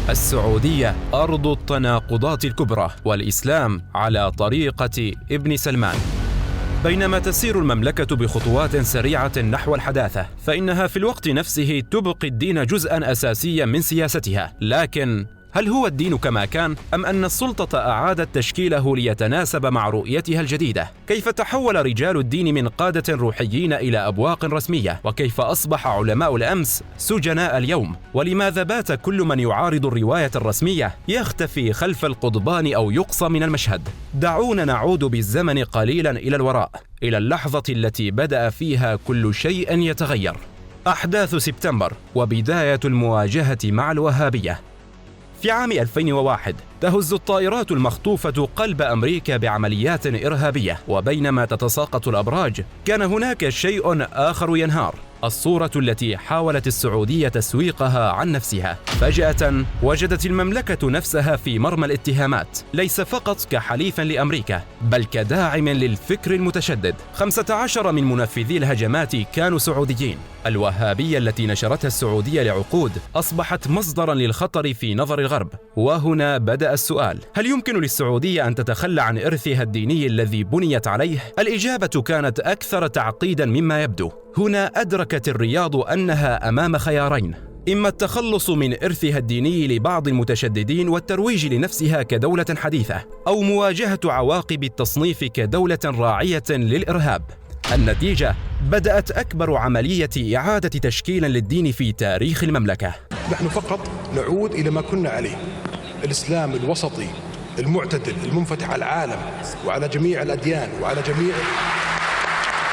السعودية أرض التناقضات الكبرى، والإسلام على طريقة ابن سلمان. بينما تسير المملكة بخطوات سريعة نحو الحداثة، فإنها في الوقت نفسه تبقي الدين جزءاً أساسياً من سياستها. لكن هل هو الدين كما كان، أم أن السلطة أعادت تشكيله ليتناسب مع رؤيتها الجديدة؟ كيف تحول رجال الدين من قادة روحيين إلى أبواق رسمية؟ وكيف أصبح علماء الأمس سجناء اليوم؟ ولماذا بات كل من يعارض الرواية الرسمية يختفي خلف القضبان أو يقصى من المشهد؟ دعونا نعود بالزمن قليلا إلى الوراء، إلى اللحظة التي بدأ فيها كل شيء يتغير. أحداث سبتمبر وبداية المواجهة مع الوهابية. في عام 2001 تهز الطائرات المخطوفة قلب أمريكا بعمليات إرهابية، وبينما تتساقط الأبراج كان هناك شيء آخر ينهار: الصورة التي حاولت السعودية تسويقها عن نفسها. فجأة وجدت المملكة نفسها في مرمى الاتهامات، ليس فقط كحليف لأمريكا بل كداعم للفكر المتشدد. 15 من منفذي الهجمات كانوا سعوديين. الوهابية التي نشرتها السعودية لعقود أصبحت مصدرا للخطر في نظر الغرب. وهنا بدأ السؤال: هل يمكن للسعودية أن تتخلى عن إرثها الديني الذي بنيت عليه؟ الإجابة كانت أكثر تعقيدا مما يبدو. هنا أدركت الرياض أنها أمام خيارين: إما التخلص من إرثها الديني لبعض المتشددين والترويج لنفسها كدولة حديثة، أو مواجهة عواقب التصنيف كدولة راعية للإرهاب. النتيجة: بدأت أكبر عملية إعادة تشكيل للدين في تاريخ المملكة. نحن فقط نعود إلى ما كنا عليه: الإسلام الوسطي المعتدل المنفتح على العالم وعلى جميع الأديان وعلى جميع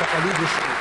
التقاليد والشعوب.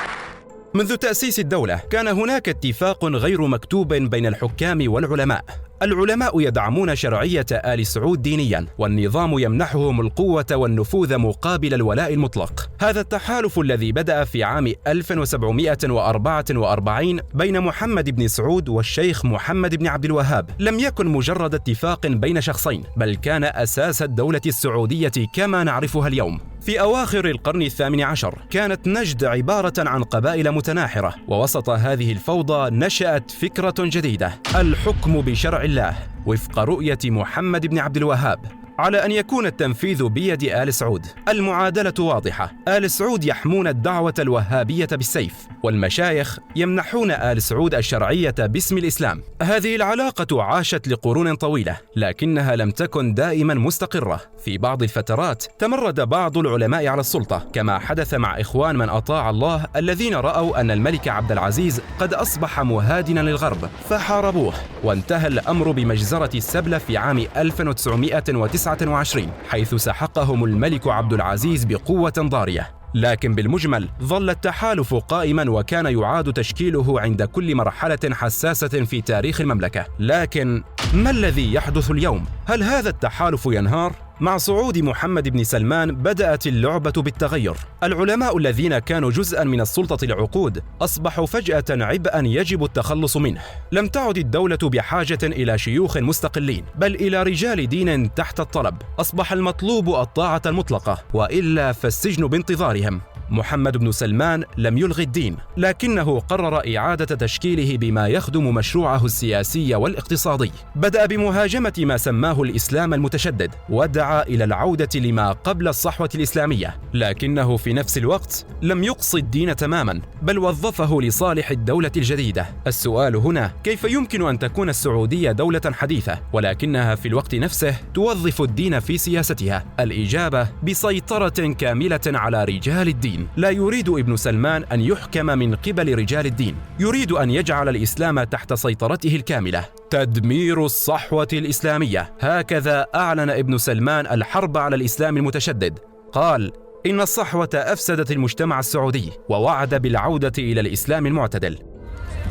منذ تأسيس الدولة كان هناك اتفاق غير مكتوب بين الحكام والعلماء. العلماء يدعمون شرعية آل سعود دينياً، والنظام يمنحهم القوة والنفوذ مقابل الولاء المطلق. هذا التحالف الذي بدأ في عام 1744 بين محمد بن سعود والشيخ محمد بن عبد الوهاب لم يكن مجرد اتفاق بين شخصين، بل كان أساس الدولة السعودية كما نعرفها اليوم. في أواخر القرن الثامن عشر كانت نجد عبارة عن قبائل متناحرة، ووسط هذه الفوضى نشأت فكرة جديدة: الحكم بشرع الله وفق رؤية محمد بن عبد الوهاب، على أن يكون التنفيذ بيد آل سعود. المعادلة واضحة: آل سعود يحمون الدعوة الوهابية بالسيف، والمشايخ يمنحون آل سعود الشرعية باسم الإسلام. هذه العلاقة عاشت لقرون طويلة، لكنها لم تكن دائما مستقرة. في بعض الفترات تمرد بعض العلماء على السلطة، كما حدث مع إخوان من أطاع الله الذين رأوا أن الملك عبد العزيز قد أصبح مهادنا للغرب فحاربوه، وانتهى الأمر بمجزرة السبلة في عام 1929، حيث سحقهم الملك عبد العزيز بقوة ضارية. لكن بالمجمل ظل التحالف قائما، وكان يعاد تشكيله عند كل مرحلة حساسة في تاريخ المملكة. لكن ما الذي يحدث اليوم؟ هل هذا التحالف ينهار؟ مع صعود محمد بن سلمان بدأت اللعبة بالتغير. العلماء الذين كانوا جزءا من السلطة لعقود أصبحوا فجأة عبئا يجب التخلص منه. لم تعد الدولة بحاجة إلى شيوخ مستقلين، بل إلى رجال دين تحت الطلب. أصبح المطلوب الطاعة المطلقة، وإلا فالسجن بانتظارهم. محمد بن سلمان لم يلغي الدين، لكنه قرر إعادة تشكيله بما يخدم مشروعه السياسي والاقتصادي. بدأ بمهاجمة ما سماه الإسلام المتشدد، ودعا إلى العودة لما قبل الصحوة الإسلامية، لكنه في نفس الوقت لم يقص الدين تماما، بل وظفه لصالح الدولة الجديدة. السؤال هنا: كيف يمكن أن تكون السعودية دولة حديثة ولكنها في الوقت نفسه توظف الدين في سياستها؟ الإجابة: بسيطرة كاملة على رجال الدين. لا يريد ابن سلمان أن يحكم من قبل رجال الدين، يريد أن يجعل الإسلام تحت سيطرته الكاملة. تدمير الصحوة الإسلامية، هكذا أعلن ابن سلمان الحرب على الإسلام المتشدد. قال: إن الصحوة أفسدت المجتمع السعودي، ووعد بالعودة إلى الإسلام المعتدل.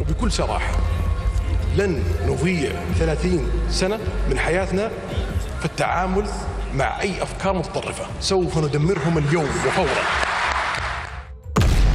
وبكل صراحة لن نضيع 30 سنة من حياتنا في التعامل مع أي أفكار متطرفة، سوف ندمرهم اليوم وفورا.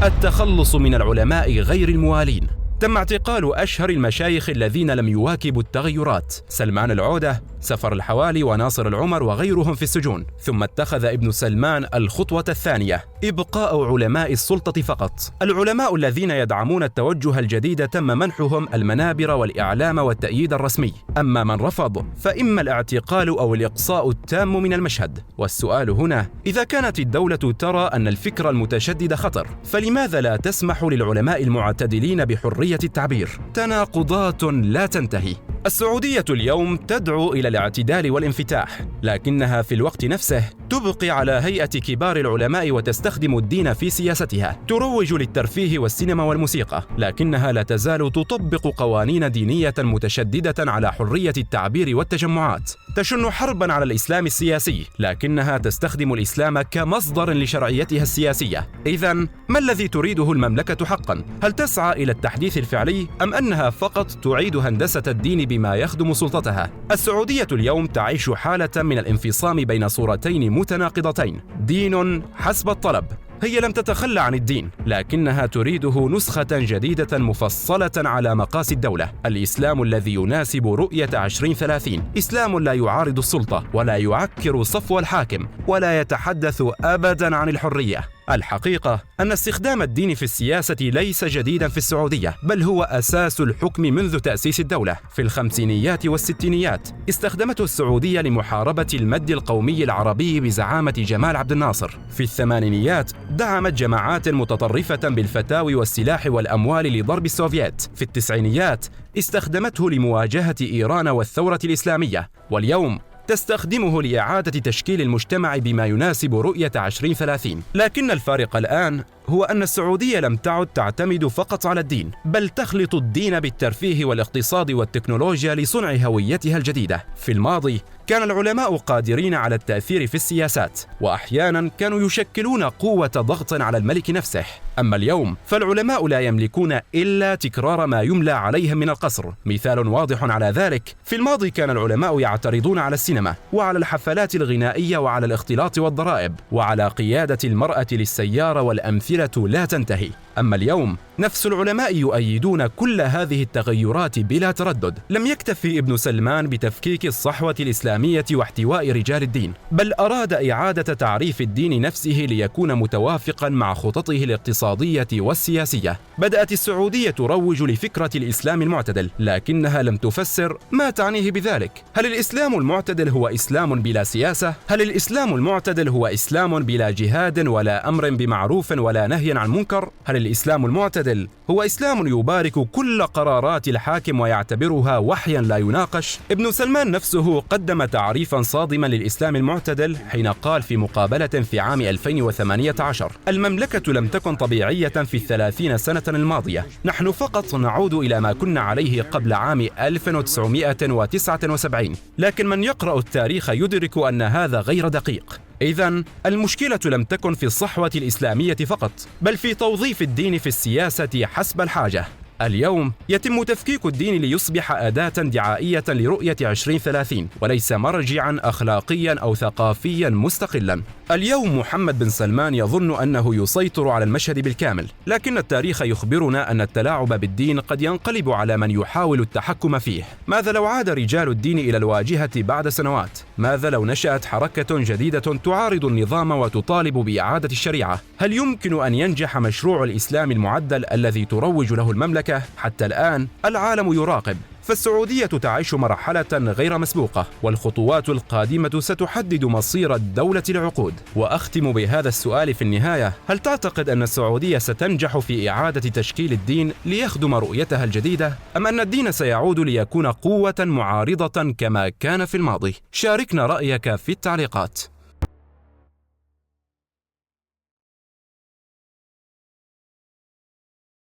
التخلص من العلماء غير الموالين. تم اعتقال أشهر المشايخ الذين لم يواكبوا التغيرات: سلمان العودة، سفر الحوالي، وناصر العمر وغيرهم في السجون. ثم اتخذ ابن سلمان الخطوة الثانية: إبقاء علماء السلطة فقط. العلماء الذين يدعمون التوجه الجديد تم منحهم المنابر والإعلام والتأييد الرسمي، أما من رفض فإما الاعتقال أو الإقصاء التام من المشهد. والسؤال هنا: إذا كانت الدولة ترى أن الفكر المتشدد خطر، فلماذا لا تسمح للعلماء المعتدلين بحرية التعبير؟ تناقضات لا تنتهي. السعودية اليوم تدعو إلى الاعتدال والانفتاح، لكنها في الوقت نفسه تبقي على هيئة كبار العلماء وتستخدم الدين في سياستها. تروج للترفيه والسينما والموسيقى، لكنها لا تزال تطبق قوانين دينية متشددة على حرية التعبير والتجمعات. تشن حربا على الإسلام السياسي، لكنها تستخدم الإسلام كمصدر لشرعيتها السياسية. إذن ما الذي تريده المملكة حقا؟ هل تسعى إلى التحديث الفعلي، أم أنها فقط تعيد هندسة الدين بما يخدم سلطتها؟ السعودية اليوم تعيش حالة من الانفصام بين صورتين متناقضتين: دين حسب الطلب. هي لم تتخلى عن الدين، لكنها تريده نسخة جديدة مفصلة على مقاس الدولة. الإسلام الذي يناسب رؤية 2030، إسلام لا يعارض السلطة ولا يعكر صفو الحاكم ولا يتحدث أبدا عن الحرية. الحقيقة أن استخدام الدين في السياسة ليس جديدا في السعودية، بل هو أساس الحكم منذ تأسيس الدولة. في الخمسينيات والستينيات استخدمته السعودية لمحاربة المد القومي العربي بزعامة جمال عبد الناصر. في الثمانينيات دعمت جماعات متطرفة بالفتاوي والسلاح والأموال لضرب السوفييت. في التسعينيات استخدمته لمواجهة إيران والثورة الإسلامية، واليوم تستخدمه لإعادة تشكيل المجتمع بما يناسب رؤية 2030. لكن الفارق الآن هو أن السعودية لم تعد تعتمد فقط على الدين، بل تخلط الدين بالترفيه والاقتصاد والتكنولوجيا لصنع هويتها الجديدة. في الماضي كان العلماء قادرين على التأثير في السياسات، وأحيانا كانوا يشكلون قوة ضغط على الملك نفسه. أما اليوم فالعلماء لا يملكون إلا تكرار ما يملى عليهم من القصر. مثال واضح على ذلك: في الماضي كان العلماء يعترضون على السينما وعلى الحفلات الغنائية وعلى الاختلاط والضرائب وعلى قيادة المرأة للسيارة، والأمثلة لا تنتهي. أما اليوم نفس العلماء يؤيدون كل هذه التغيرات بلا تردد. لم يكتفي ابن سلمان بتفكيك الصحوة الإسلامية واحتواء رجال الدين، بل أراد إعادة تعريف الدين نفسه ليكون متوافقا مع خططه الاقتصادية والسياسية. بدأت السعودية تروج لفكرة الإسلام المعتدل، لكنها لم تفسر ما تعنيه بذلك. هل الإسلام المعتدل هو إسلام بلا سياسة؟ هل الإسلام المعتدل هو إسلام بلا جهاد ولا أمر بمعروف ولا نهي عن منكر؟ هل الإسلام المعتدل هو إسلام يبارك كل قرارات الحاكم ويعتبرها وحيا لا يناقش؟ ابن سلمان نفسه قدم تعريفا صادما للإسلام المعتدل حين قال في مقابلة في عام 2018: المملكة لم تكن طبيعية في 30 سنة الماضية، نحن فقط نعود إلى ما كنا عليه قبل عام 1979. لكن من يقرأ التاريخ يدرك أن هذا غير دقيق. إذن المشكلة لم تكن في الصحوة الإسلامية فقط، بل في توظيف الدين في السياسة حسب الحاجة. اليوم يتم تفكيك الدين ليصبح أداة دعائية لرؤية 2030 وليس مرجعا أخلاقيا أو ثقافيا مستقلا. اليوم محمد بن سلمان يظن أنه يسيطر على المشهد بالكامل، لكن التاريخ يخبرنا أن التلاعب بالدين قد ينقلب على من يحاول التحكم فيه. ماذا لو عاد رجال الدين إلى الواجهة بعد سنوات؟ ماذا لو نشأت حركة جديدة تعارض النظام وتطالب بإعادة الشريعة؟ هل يمكن أن ينجح مشروع الإسلام المعدل الذي تروج له المملكة؟ حتى الآن العالم يراقب، فالسعودية تعيش مرحلة غير مسبوقة، والخطوات القادمة ستحدد مصير الدولة لعقود. وأختم بهذا السؤال في النهاية: هل تعتقد أن السعودية ستنجح في إعادة تشكيل الدين ليخدم رؤيتها الجديدة، أم أن الدين سيعود ليكون قوة معارضة كما كان في الماضي؟ شاركنا رأيك في التعليقات.